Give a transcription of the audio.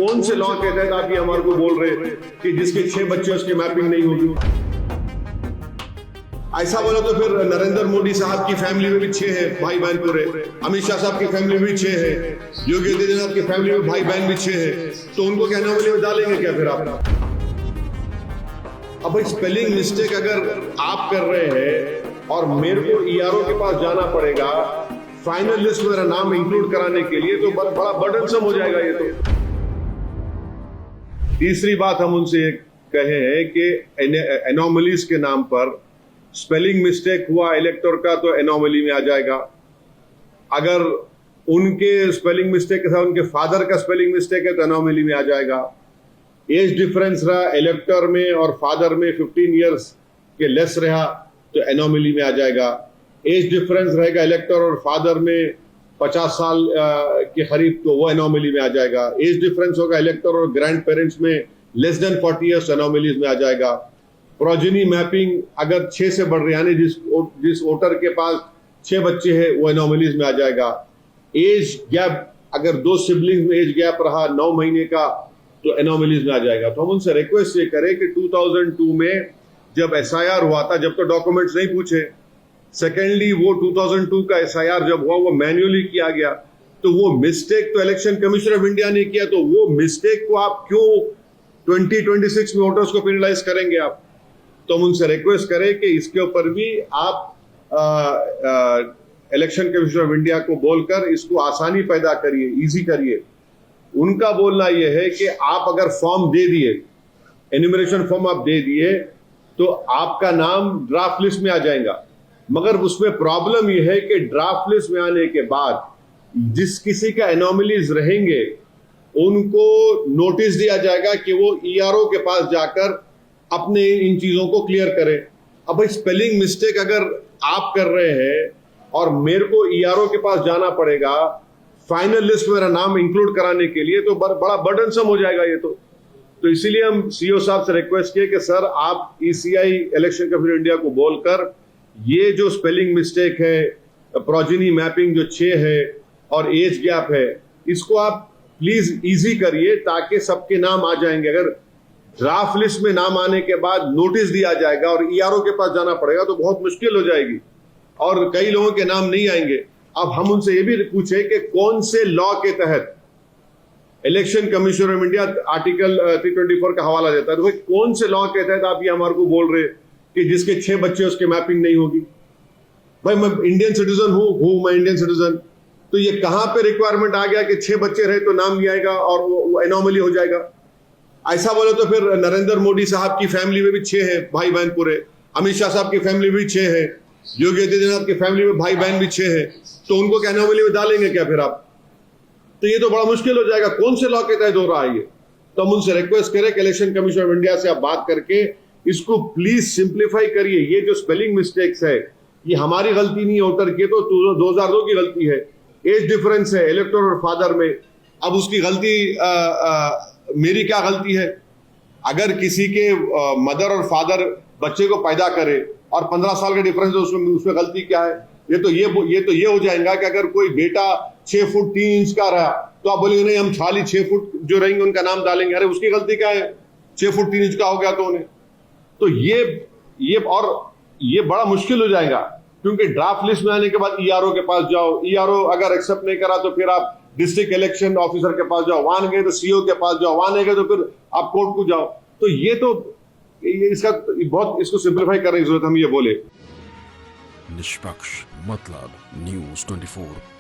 कौन से लॉ के तहत आप ये हमारे को बोल रहे हैं कि जिसके 6 बच्चे उसकी मैपिंग नहीं होगी? ऐसा बोला तो फिर नरेंद्र मोदी साहब की फैमिली में भी 6 है भाई बहन पूरे, अमित शाह साहब की फैमिली में भी 6 है, योगी आदित्यनाथ की फैमिली में भाई बहन भी 6 है, तो उनको क्या एनोमली में डालेंगे क्या फिर आप? अब भाई स्पेलिंग मिस्टेक अगर आप कर रहे हैं और मेरे को ईआरओ के पास जाना पड़ेगा फाइनल लिस्ट में मेरा नाम इंक्लूड कराने के लिए, तो बड़ा बर्डनसम हो जाएगा ये तो। तीसरी बात हम उनसे ये कहे हैं कि एनोमलीज के नाम पर स्पेलिंग मिस्टेक हुआ इलेक्टर का तो एनोमली में आ जाएगा। अगर उनके स्पेलिंग मिस्टेक के साथ उनके फादर का स्पेलिंग मिस्टेक है तो एनोमली में आ जाएगा। एज डिफरेंस रहा इलेक्टर में और फादर में 15 इयर्स के लेस रहा तो एनोमली में आ जाएगा। एज डिफरेंस रहेगा इलेक्टर और फादर में 50 साल के करीब तो वो एनोमली में आ जाएगा। एज डिफरेंस होगा इलेक्टर और ग्रैंड पेरेंट्स में लेस देन 40 इयर्स एनोमलीज में आ जाएगा। प्रोजेनी मैपिंग अगर 6 से बढ़ रही है, यानी जिस वोटर के पास 6 बच्चे हैं वो एनोमलीज में आ जाएगा। एज गैप अगर 2 सिबलिंग्स में एज गैप रहा 9 महीने का तो एनोमलीज में आ जाएगा। तो हम उनसे रिक्वेस्ट ये करें कि 2002 में जब एसआईआर हुआ था, जब तो डॉक्यूमेंट्स नहीं पूछे, सेकेंडली वो 2002 का एसआईआर जब हुआ वो मैन्युअली किया गया, तो वो मिस्टेक तो इलेक्शन कमीशन ऑफ इंडिया ने किया, तो वो मिस्टेक को आप क्यों 2026 में वोटर्स को पेनलाइज करेंगे आप? तो हम उनसे रिक्वेस्ट करें कि इसके ऊपर भी आप इलेक्शन कमीशन ऑफ इंडिया को बोलकर इसको आसानी पैदा करिए, इजी करिए। उनका बोलना यह है कि आप अगर फॉर्म दे दिए, एन्यूमरेशन फॉर्म आप दे दिए, तो आपका नाम ड्राफ्ट लिस्ट में आ जाएगा, मगर उसमें प्रॉब्लम यह है कि ड्राफ्ट लिस्ट में आने के बाद जिस किसी का एनोमलीज रहेंगे उनको नोटिस दिया जाएगा कि वो ईआरओ के पास जाकर अपने इन चीजों को क्लियर करें। अब भाई स्पेलिंग मिस्टेक अगर आप कर रहे हैं और मेरे को ईआरओ के पास जाना पड़ेगा फाइनल लिस्ट में मेरा नाम इंक्लूड कराने के लिए, तो बड़ा बर्डनसम हो जाएगा ये तो इसीलिए हम सीईओ साहब से रिक्वेस्ट किए कि सर आप ईसीआई इलेक्शन कमीशन इंडिया को बोलकर ये जो स्पेलिंग मिस्टेक है, प्रोजेनी मैपिंग जो 6 है और एज गैप है, इसको आप प्लीज इजी करिए ताकि सबके नाम आ जाएंगे। अगर ड्राफ्ट लिस्ट में नाम आने के बाद नोटिस दिया जाएगा और ईआरओ के पास जाना पड़ेगा तो बहुत मुश्किल हो जाएगी और कई लोगों के नाम नहीं आएंगे। अब हम उनसे ये भी पूछे कि कौन से लॉ के तहत election commission of India article 324 का हवाला देता है, तो भाई कौन से लॉ के तहत आप ये हमारे को बोल रहे कि जिसके 6 बच्चे उसके मैपिंग नहीं होगी? भाई मैं इंडियन सिटीजन हूं मैं इंडियन सिटीजन, तो ये कहां पे रिक्वायरमेंट आ गया कि 6 बच्चे रहे तो नाम नहीं आएगा और वो एनोमली हो जाएगा? ऐसा बोले तो फिर नरेंद्र मोदी साहब की फैमिली में भी 6 है भाई बहन पूरे, अमित शाह साहब की फैमिली में भी 6 है, योगी आदित्यनाथ की फैमिली में भाई बहन भी 6 है, तो उनको क्या एनोमली में डालेंगे क्या फिर आप? तो ये तो बड़ा मुश्किल हो जाएगा। कौन से लॉ के तहत हो रहा है ये? तो हम उनसे रिक्वेस्ट करें कि इलेक्शन कमीशन ऑफ इंडिया से आप बात करके इसको प्लीज सिंप्लीफाई करिए। ये जो स्पेलिंग मिस्टेक्स है ये हमारी गलती नहीं है, वोटर की तो 2002 की गलती है। एज डिफरेंस है इलेक्टर और फादर में, अब उसकी गलती मेरी क्या गलती है? अगर किसी के मदर और फादर बच्चे को पैदा करे और 15 साल का डिफरेंस है उसमें गलती क्या है? ये तो ये हो जाएगा कि अगर कोई बेटा 6 फुट 3 इंच का रहा तो आप बोलेंगे नहीं हम खाली 6 फुट जो रहेंगे उनका नाम डालेंगे। अरे उसकी गलती क्या है? 6 फुट 3 इंच का हो गया तो उन्हें, तो ये बड़ा मुश्किल हो जाएगा क्योंकि ड्राफ्ट लिस्ट में आने के बाद ईआरओ के पास जाओ, ईआरओ अगर एक्सेप्ट नहीं करा तो फिर आप डिस्ट्रिक्ट इलेक्शन ऑफिसर के पास जाओ, वहां गए तो सीईओ के पास जाओ, वहां नहीं गए तो फिर आप कोर्ट को जाओ। तो इसको सिंप्लीफाई करने की जरूरत हम ये बोले। निष्पक्ष मतलब न्यूज़ 24।